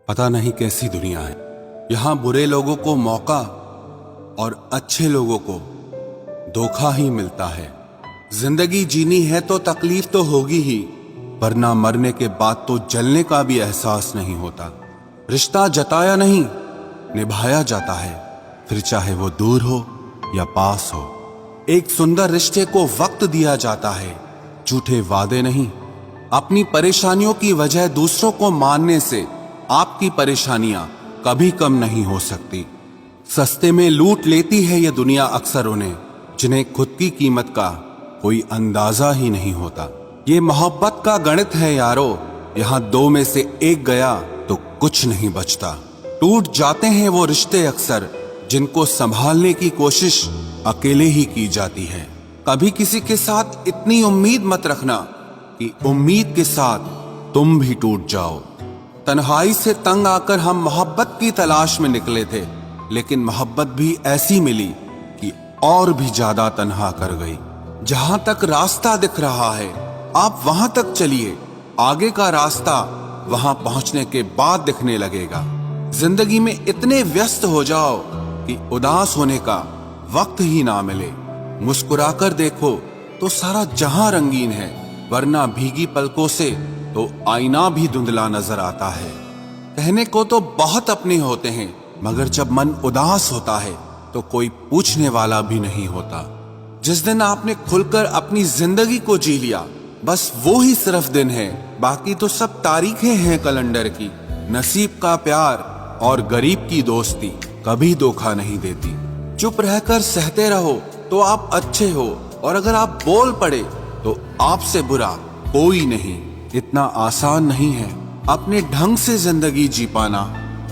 पता नहीं कैसी दुनिया है। यहाँ बुरे लोगों को मौका और अच्छे लोगों को धोखा ही मिलता है। जिंदगी जीनी है तो तकलीफ तो होगी ही, वरना मरने के बाद तो जलने का भी एहसास नहीं होता। रिश्ता जताया नहीं, निभाया जाता है, फिर चाहे वो दूर हो या पास हो। एक सुंदर रिश्ते को वक्त दिया जाता है, झूठे वादे नहीं। अपनी परेशानियों की वजह दूसरों को मानने से आपकी परेशानियां कभी कम नहीं हो सकती। सस्ते में लूट लेती है ये दुनिया अक्सर उन्हें, जिन्हें खुद की कीमत का कोई अंदाजा ही नहीं होता। ये मोहब्बत का गणित है यारो, यहाँ दो में से एक गया तो कुछ नहीं बचता। टूट जाते हैं वो रिश्ते अक्सर, जिनको संभालने की कोशिश अकेले ही की जाती है। कभी किसी के साथ इतनी उम्मीद मत रखना कि उम्मीद के साथ तुम भी टूट जाओ। तन्हाई से तंग आकर हम मोहब्बत की तलाश में निकले थे, लेकिन मोहब्बत भी ऐसी मिली कि और भी ज्यादा तन्हा कर गई। जहां तक रास्ता दिख रहा है आप वहां तक चलिए, आगे का रास्ता वहां पहुंचने के बाद दिखने लगेगा। जिंदगी में इतने व्यस्त हो जाओ कि उदास होने का वक्त ही ना मिले। मुस्कुराकर देखो तो सारा जहां रंगीन है, वरना भीगी पलकों से तो आईना भी धुंधला नजर आता है। कहने को तो बहुत अपने होते हैं, मगर जब मन उदास होता है तो कोई पूछने वाला भी नहीं होता। जिस दिन आपने खुलकर अपनी जिंदगी को जी लिया, बस वो ही सिर्फ दिन है, बाकी तो सब तारीखें हैं कैलेंडर की। नसीब का प्यार और गरीब की दोस्ती कभी धोखा नहीं देती। चुप रहकर सहते रहो तो आप अच्छे हो, और अगर आप बोल पड़े तो आपसे बुरा कोई नहीं। इतना आसान नहीं है अपने ढंग से जिंदगी जी पाना।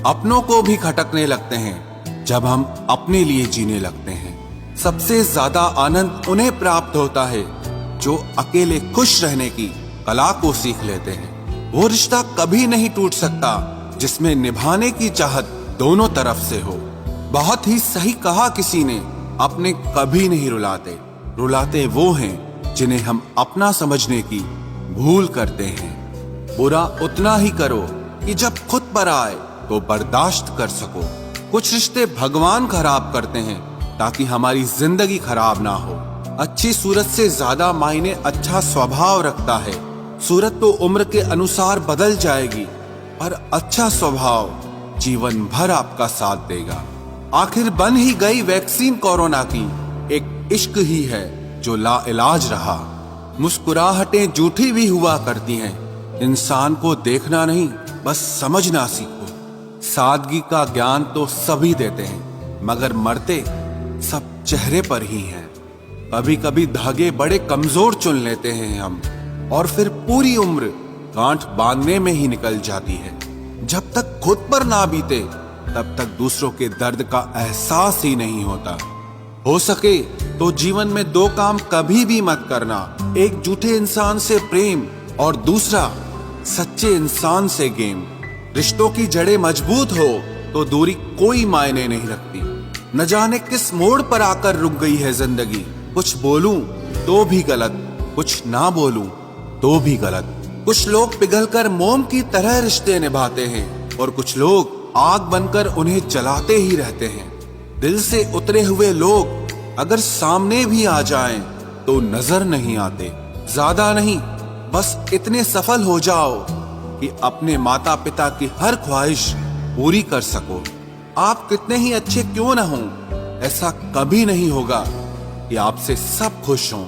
अपनों को भी खटकने लगते हैं जब हम अपने लिए जीने लगते हैं। सबसे ज्यादा आनंद उन्हें प्राप्त होता है जो अकेले खुश रहने की कला को सीख लेते हैं। वो रिश्ता कभी नहीं टूट सकता जिसमें निभाने की चाहत दोनों तरफ से हो। बहुत ही सही कहा किसी ने, अपने कभी नहीं रुलाते, रुलाते वो हैं जिन्हें हम अपना समझने की भूल करते हैं। बुरा उतना ही करो कि जब खुद पर आए तो बर्दाश्त कर सको। कुछ रिश्ते भगवान खराब करते हैं ताकि हमारी जिंदगी खराब ना हो। अच्छी सूरत से ज्यादा मायने अच्छा स्वभाव रखता है। सूरत तो उम्र के अनुसार बदल जाएगी, पर अच्छा स्वभाव जीवन भर आपका साथ देगा। आखिर बन ही गई वैक्सीन कोरोना की, एक इश्क ही है जो लाइलाज रहा। मुस्कुराहटें झूठी भी हुआ करती हैं, इंसान को देखना नहीं बस समझना सीखो। सादगी का ज्ञान तो सभी देते हैं, मगर मरते सब चेहरे पर ही हैं। कभी कभी धागे बड़े कमजोर चुन लेते हैं हम, और फिर पूरी उम्र गांठ बांधने में ही निकल जाती है। जब तक खुद पर ना बीते तब तक दूसरों के दर्द का एहसास ही नहीं होता। हो सके तो जीवन में दो काम कभी भी मत करना, एक झूठे इंसान से प्रेम और दूसरा सच्चे इंसान से गेम। रिश्तों की जड़ें मजबूत हो तो दूरी कोई मायने नहीं रखती। न जाने किस मोड़ पर आकर रुक गई है जिंदगी। कुछ बोलूं तो भी गलत, कुछ ना बोलूं तो भी गलत। कुछ लोग पिघलकर मोम की तरह रिश्ते निभाते हैं, और कुछ लोग आग बनकर उन्हें जलाते ही रहते हैं। दिल से उतरे हुए लोग अगर सामने भी आ जाएं तो नजर नहीं आते। ज्यादा नहीं, बस इतने सफल हो जाओ कि अपने माता पिता की हर ख्वाहिश पूरी कर सको। आप कितने ही अच्छे क्यों न हों, ऐसा कभी नहीं होगा कि आपसे सब खुश हों।